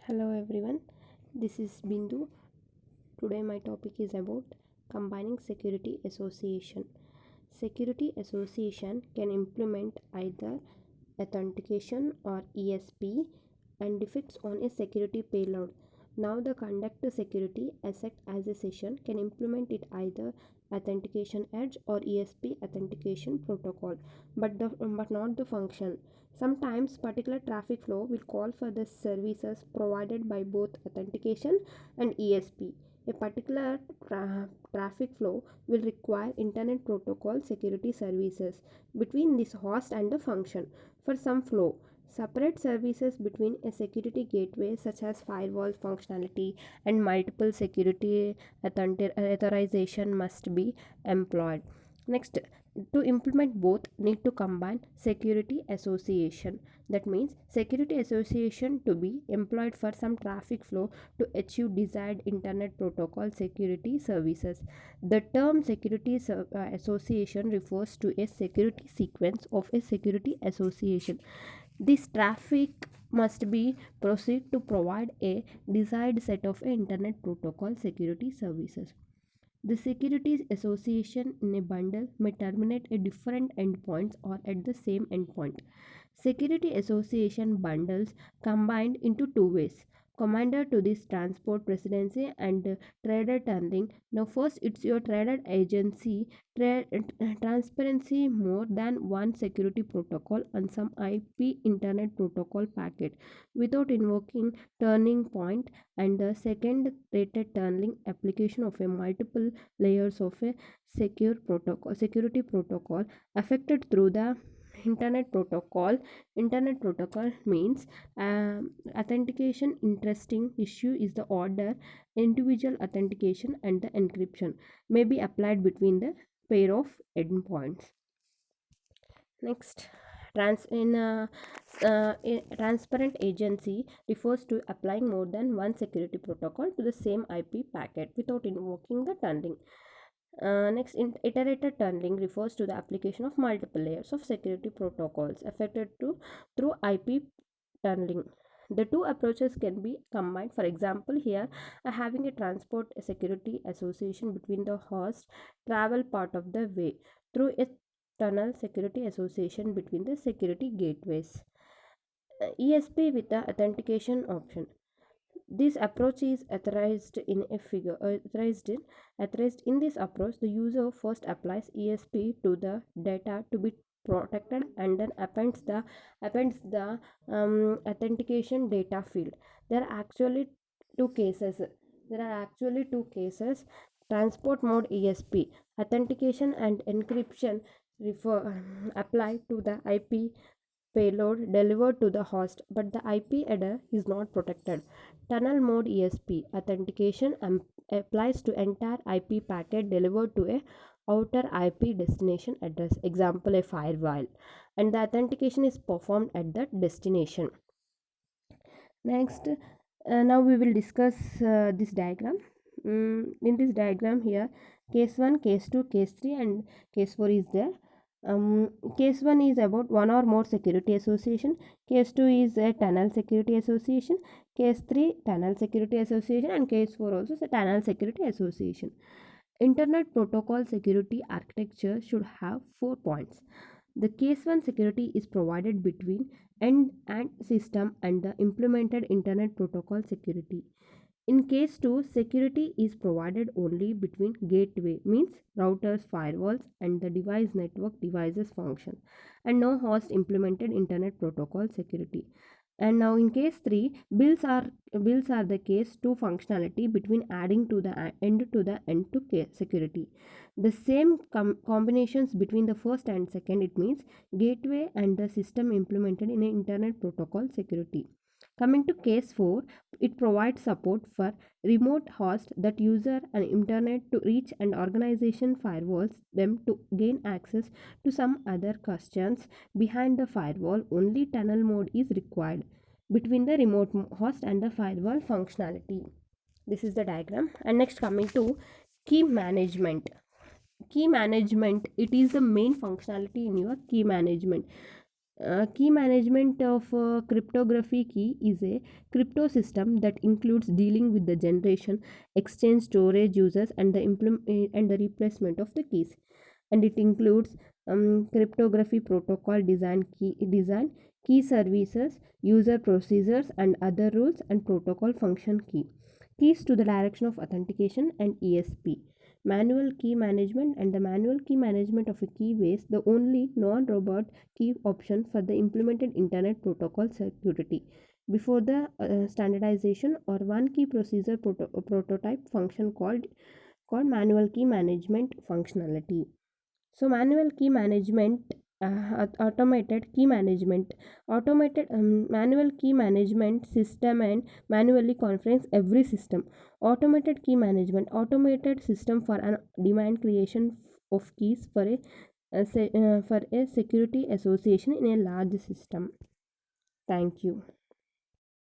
Hello everyone, this is Bindu. Today my topic is about combining security association. Security association can implement either authentication or ESP and defects on a security payload. Now the conduct security asset as a session can implement it either authentication edge or ESP authentication protocol, but not the function. Sometimes particular traffic flow will call for the services provided by both authentication and ESP. A particular traffic flow will require internet protocol security services between this host and the function. For some flow, separate services between a security gateway such as firewall functionality and multiple security authorization must be employed. Next, to implement both need to combine security association. That means security association to be employed for some traffic flow to achieve desired internet protocol security services. The term security association refers to a security sequence of a security association. This traffic must be proceed to provide a desired set of internet protocol security services. The securities association in a bundle may terminate at different endpoints or at the same endpoint. Security association bundles combined into two ways. Commander to this transport presidency and trader tunneling. Now, first, it's your trader agency transparency more than one security protocol on some IP internet protocol packet without invoking turning point, and the second rated tunneling application of a multiple layers of a security protocol affected through the internet protocol means authentication. Interesting issue is the order individual authentication and the encryption may be applied between the pair of endpoints. Next, transparent agency refers to applying more than one security protocol to the same IP packet without invoking the tunneling. Next, iterated tunneling refers to the application of multiple layers of security protocols affected through IP tunneling. The two approaches can be combined. For example, here having a transport security association between the host travel part of the way through a tunnel security association between the security gateways. ESP with the authentication option. This approach is authorized in this approach. The user first applies ESP to the data to be protected and then appends the authentication data field. There are actually two cases. Transport mode ESP authentication and encryption apply to the IP payload delivered to the host, but the IP header is not protected. Tunnel mode ESP authentication applies to entire IP packet delivered to a outer IP destination address, example a firewall, and the authentication is performed at that destination. Next, now we will discuss this diagram. In this diagram here, case 1, case 2, case 3 and case 4 is there. Case 1 is about one or more security association. Case 2 is a tunnel security association. Case 3 tunnel security association, and case 4 also is a tunnel security association. Internet protocol security architecture should have 4 points. The case 1 security is provided between end and system and the implemented internet protocol security. In case 2, security is provided only between gateway means routers, firewalls and the device network devices function, and no host implemented internet protocol security. And now in case 3, bills are the case 2 functionality between adding to the end to security. The same combinations between the first and second, it means gateway and the system implemented in an internet protocol security. Coming to case 4, it provides support for remote host that user an internet to reach and organization firewalls them to gain access to some other questions behind the firewall. Only tunnel mode is required between the remote host and the firewall functionality. This is the diagram. And next, coming to key management. Key management, it is the main functionality in your key management. Key management of cryptography key is a crypto system that includes dealing with the generation, exchange, storage, users, and and the replacement of the keys. And it includes cryptography protocol key services, user procedures, and other rules and protocol function key. Keys to the direction of authentication and ESP. Manual key management and the manual key management of a keybase, the only non-robot key option for the implemented internet protocol security. Before the standardization or one key procedure prototype function called manual key management functionality. So manual key management, automated key management, automated manual key management system and manually conference every system. Automated key management, automated system for an demand creation of keys for a security association in a large system. Thank you.